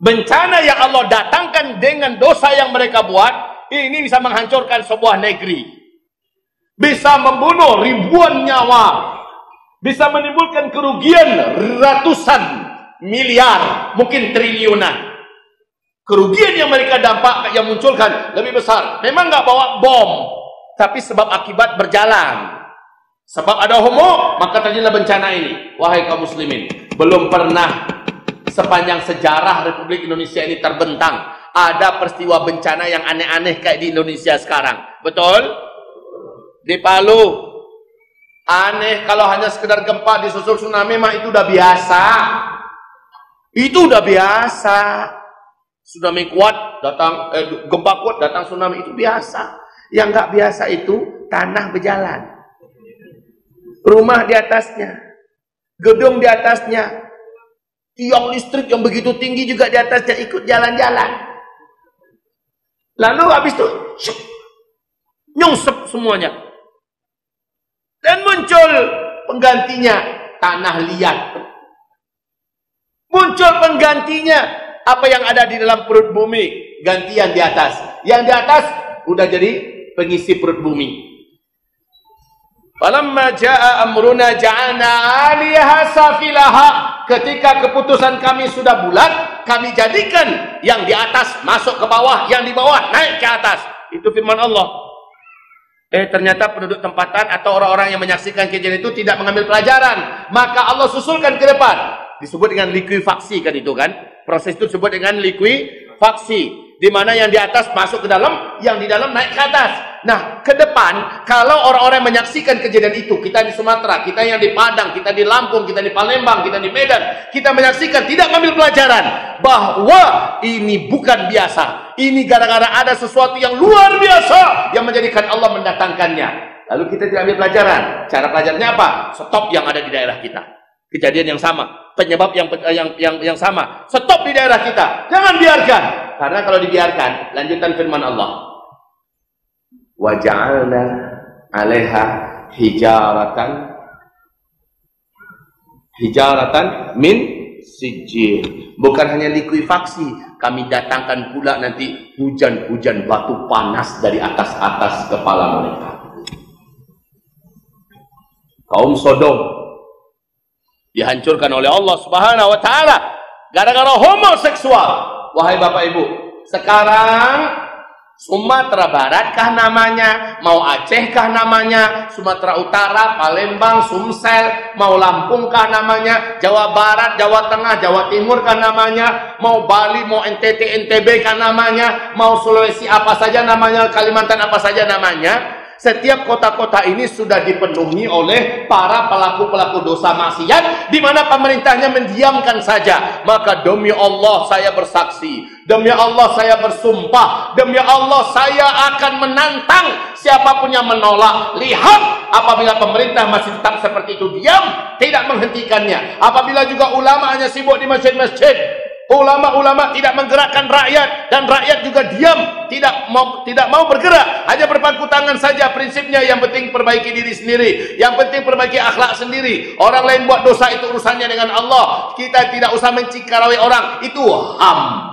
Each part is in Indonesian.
Bencana yang Allah datangkan dengan dosa yang mereka buat, ini bisa menghancurkan sebuah negeri. Bisa membunuh ribuan nyawa. Bisa menimbulkan kerugian ratusan miliar, mungkin triliunan. Kerugian yang mereka yang munculkan lebih besar. Memang nggak bawa bom, tapi sebab akibat berjalan. Sebab ada homo, maka terjadilah bencana ini. Wahai kaum muslimin, belum pernah sepanjang sejarah Republik Indonesia ini terbentang ada peristiwa bencana yang aneh-aneh kayak di Indonesia sekarang. Betul? Di Palu aneh, kalau hanya sekedar gempa disusul tsunami mah itu udah biasa. Itu udah biasa. Tsunami kuat datang, gempa kuat datang tsunami, itu biasa. Yang nggak biasa itu tanah berjalan, rumah di atasnya, gedung di atasnya, tiang listrik yang begitu tinggi juga di atasnya ikut jalan-jalan. Lalu habis itu nyungsep semuanya. Dan muncul penggantinya tanah liat. Muncul penggantinya apa yang ada di dalam perut bumi, gantian di atas. Yang di atas udah jadi pengisi perut bumi. Falamma jaa amruna ja'alna 'aliyaha safilaha. Ketika keputusan kami sudah bulat, kami jadikan yang di atas masuk ke bawah, yang di bawah naik ke atas. Itu firman Allah. Ternyata penduduk tempatan atau orang-orang yang menyaksikan kejadian itu tidak mengambil pelajaran. Maka Allah susulkan ke depan. Disebut dengan likuifaksi kan itu kan. Proses itu disebut dengan likuifaksi. Di mana yang di atas masuk ke dalam, yang di dalam naik ke atas. Nah, ke depan, kalau orang-orang menyaksikan kejadian itu, kita di Sumatera, kita yang di Padang, kita di Lampung, kita di Palembang, kita di Medan, kita menyaksikan, tidak mengambil pelajaran bahwa ini bukan biasa. Ini gara-gara ada sesuatu yang luar biasa yang menjadikan Allah mendatangkannya. Lalu kita tidak ambil pelajaran. Cara pelajarannya apa? Stop yang ada di daerah kita. Kejadian yang sama, penyebab yang sama. Stop di daerah kita. Jangan biarkan. Karena kalau dibiarkan, lanjutan firman Allah. Wa ja'alna 'alaiha hijaratan min sijil. Bukan hanya likuifaksi, kami datangkan pula nanti hujan-hujan batu panas dari atas kepala mereka. Kaum Sodom dihancurkan oleh Allah Subhanahu wa taala gara-gara homoseksual. Wahai Bapak Ibu, sekarang Sumatera Barat kah namanya, mau Aceh kah namanya, Sumatera Utara, Palembang, Sumsel, mau Lampung kah namanya, Jawa Barat, Jawa Tengah, Jawa Timur kah namanya, mau Bali, mau NTT, NTB kah namanya, mau Sulawesi apa saja namanya, Kalimantan apa saja namanya. Setiap kota-kota ini sudah dipenuhi oleh para pelaku-pelaku dosa maksiat, di mana pemerintahnya mendiamkan saja. Maka demi Allah saya bersaksi, demi Allah saya bersumpah, demi Allah saya akan menantang siapapun yang menolak. Lihat, apabila pemerintah masih tetap seperti itu diam, tidak menghentikannya. Apabila juga ulama hanya sibuk di masjid-masjid, ulama-ulama tidak menggerakkan rakyat, dan rakyat juga diam, tidak mau bergerak, hanya berpangku tangan saja. Prinsipnya yang penting perbaiki diri sendiri, yang penting perbaiki akhlak sendiri. Orang lain buat dosa itu urusannya dengan Allah. Kita tidak usah mencikarawai orang, itu HAM.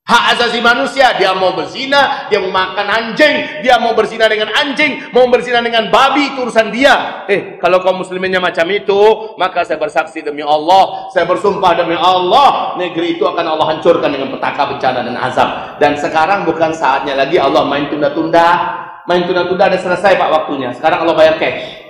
Hak asasi manusia. Dia mau berzina, dia mau makan anjing, dia mau berzina dengan anjing, mau berzina dengan babi, itu urusan dia. Kalau kaum musliminnya macam itu, maka saya bersaksi demi Allah, saya bersumpah demi Allah, negeri itu akan Allah hancurkan dengan petaka, bencana, dan azab. Dan sekarang bukan saatnya lagi Allah main tunda-tunda. Main tunda-tunda ada selesai Pak waktunya. Sekarang Allah bayar cash.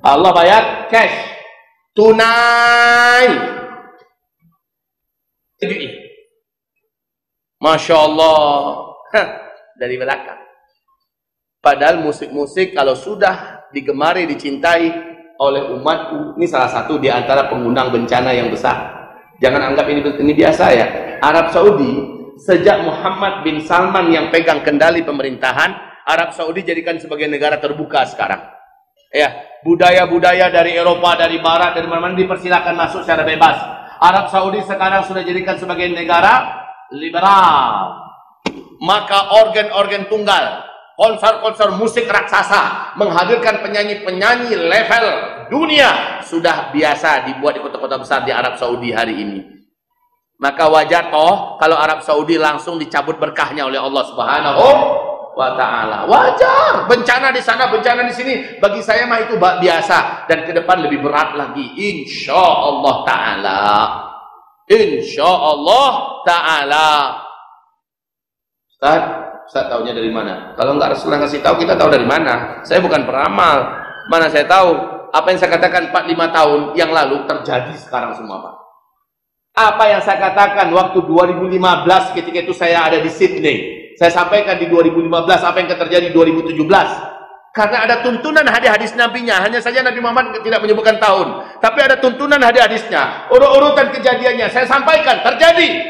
Allah bayar cash. Tunai. Jadi Masya Allah, dari belakang. Padahal musik-musik kalau sudah digemari, dicintai oleh umatku, ini salah satu di antara pengundang bencana yang besar. Jangan anggap ini biasa ya. Arab Saudi, sejak Muhammad bin Salman yang pegang kendali pemerintahan, Arab Saudi jadikan sebagai negara terbuka sekarang. Ya, budaya-budaya dari Eropa, dari Barat, dari mana-mana dipersilakan masuk secara bebas. Arab Saudi sekarang sudah jadikan sebagai negara liberal. Maka organ-organ tunggal, konser-konser musik raksasa, menghadirkan penyanyi-penyanyi level dunia sudah biasa dibuat di kota-kota besar di Arab Saudi hari ini. Maka wajar toh kalau Arab Saudi langsung dicabut berkahnya oleh Allah Subhanahu wa ta'ala. Wajar. Bencana di sana, bencana di sini. Bagi saya mah itu biasa. Dan ke depan lebih berat lagi. Insya Allah ta'ala. Insya Allah ta'ala. Ustaz tahunya dari mana? Kalau nggak Rasulullah ngasih tahu, kita tahu dari mana? Saya bukan peramal. Mana saya tahu? Apa yang saya katakan 4-5 tahun yang lalu terjadi sekarang semua, Pak. Apa yang saya katakan waktu 2015 ketika itu saya ada di Sydney. Saya sampaikan di 2015 apa yang akan terjadi di 2017. Karena ada tuntunan hadis-hadis nabinya. Hanya saja Nabi Muhammad tidak menyebutkan tahun. Tapi ada tuntunan hadis-hadisnya. Urut-urutan kejadiannya. Saya sampaikan. Terjadi.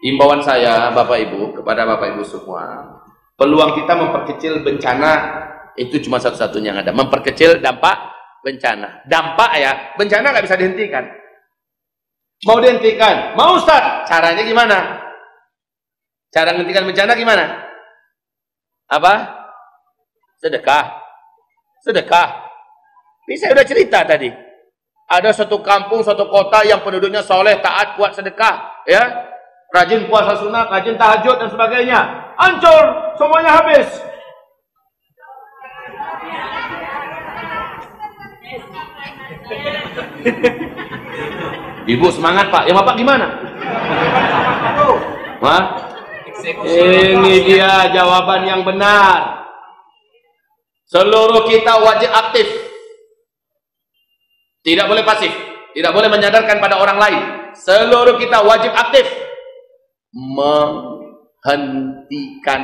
Imbauan saya Bapak Ibu kepada Bapak Ibu semua. Peluang kita memperkecil bencana itu cuma satu-satunya yang ada. Memperkecil dampak bencana. Dampak ya. Bencana nggak bisa dihentikan. Mau dihentikan? Mau Ustaz? Caranya gimana? Cara menghentikan bencana gimana? Apa? Sedekah. Sedekah. Ini saya udah cerita tadi. Ada satu kampung, satu kota yang penduduknya soleh, taat, kuat sedekah. Ya, rajin puasa sunat, rajin tahajud dan sebagainya. Hancur, semuanya habis. Ibu semangat Pak, ya Bapak gimana? Wah, ini dia jawaban yang benar. Seluruh kita wajib aktif. Tidak boleh pasif. Tidak boleh menyadarkan pada orang lain. Seluruh kita wajib aktif. Menghentikan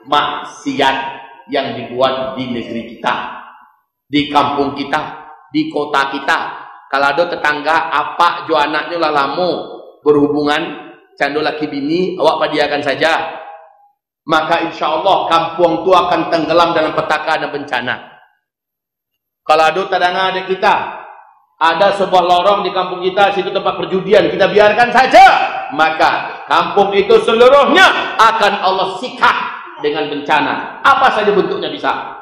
maksiat yang dibuat di negeri kita. Di kampung kita. Di kota kita. Kalau ada tetangga, apa jo anaknya lalamu berhubungan, candu laki bini, awak padiakan saja. Maka insya Allah kampung itu akan tenggelam dalam petaka dan bencana. Kalau ada tetangga adik kita, ada sebuah lorong di kampung kita, situ tempat perjudian, kita biarkan saja. Maka kampung itu seluruhnya akan Allah sikat dengan bencana. Apa saja bentuknya bisa.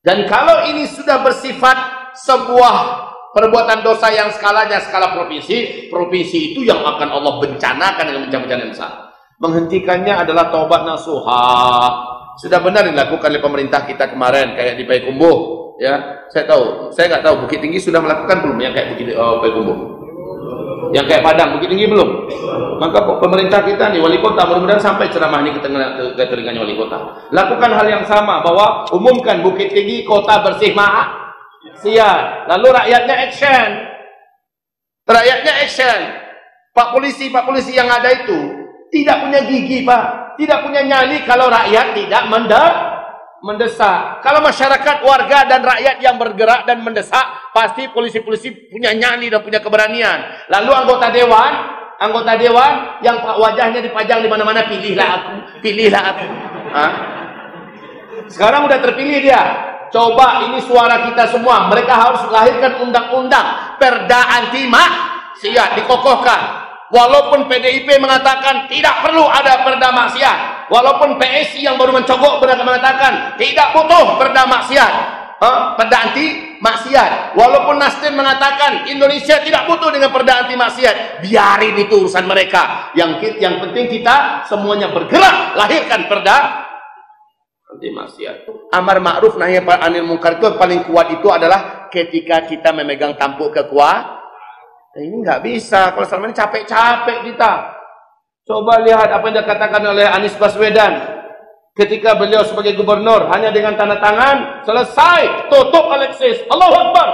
Dan kalau ini sudah bersifat sebuah perbuatan dosa yang skalanya skala provinsi, provinsi itu yang akan Allah bencanakan dengan bencana-bencana yang besar. Menghentikannya adalah taubat nasuha. Sudah benar dilakukan oleh pemerintah kita kemarin, kayak di Payakumbuh. Ya, saya tahu. Saya nggak tahu Bukit Tinggi sudah melakukan belum yang kayak Bukit Payakumbuh. Yang kayak Padang, Bukit Tinggi belum. Maka pemerintah kita nih, wali kota, mudah-mudahan sampai ceramah ini ke telinganya wali kota. Lakukan hal yang sama, bahwa umumkan Bukit Tinggi kota bersih maksiat. Lalu rakyatnya action. Rakyatnya action. Pak polisi yang ada itu tidak punya gigi, Pak. Tidak punya nyali kalau rakyat tidak mendesak. Kalau masyarakat, warga dan rakyat yang bergerak dan mendesak, pasti polisi-polisi punya nyali dan punya keberanian. Lalu anggota dewan yang wajahnya dipajang di mana-mana, pilihlah aku. Sekarang udah terpilih dia. Coba ini suara kita semua. Mereka harus lahirkan undang-undang perda anti maksiat, dikokohkan. Walaupun PDIP mengatakan tidak perlu ada perda maksiat, walaupun PSI yang baru mencogok mengatakan tidak butuh perda maksiat, perda anti maksiat, walaupun Nasdem mengatakan Indonesia tidak butuh dengan perda anti maksiat, biarin itu urusan mereka. Yang penting kita semuanya bergerak lahirkan perda anti maksiat. Amar ma'ruf nahi anil munkar itu paling kuat itu adalah ketika kita memegang tampuk kekuasaan. Ini nggak bisa. Kalau selama ini capek-capek kita. Coba lihat apa yang dikatakan oleh Anies Baswedan ketika beliau sebagai gubernur, hanya dengan tanda tangan selesai, tutup Alexis. Allahu Akbar.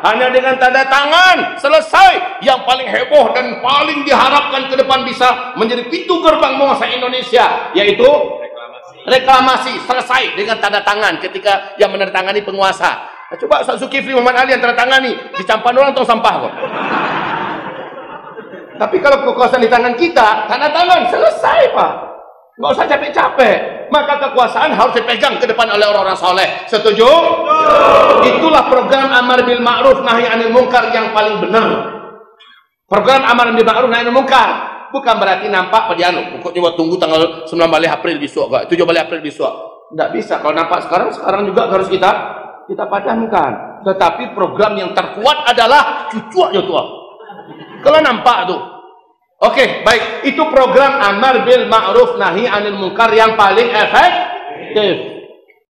Hanya dengan tanda tangan selesai. Yang paling heboh dan paling diharapkan ke depan bisa menjadi pintu gerbang menguasai Indonesia, yaitu reklamasi. Selesai dengan tanda tangan ketika yang menandatangani penguasa. Nah, coba Zulkifli Muhammad Ali yang tertangani dicampan orang tong sampah kok. Tapi kalau kekuasaan di tangan kita, tanda tangan selesai, Pak. Nggak usah capek-capek. Maka kekuasaan harus dipegang ke depan oleh orang-orang soleh. Setuju? Itulah program amar bil ma'ruf nahi anil munkar yang paling benar. Program amar bil ma'ruf nahi anil munkar bukan berarti nampak padiano. Pokoknya tunggu tanggal 19 April besok, 17 April besok. Nggak bisa. Kalau nampak sekarang juga harus kita padamkan. Tetapi program yang terkuat adalah cucu aja tua. Kalau nampak tuh. Oke, baik. Itu program amar bil ma'ruf nahi anil munkar yang paling efektif.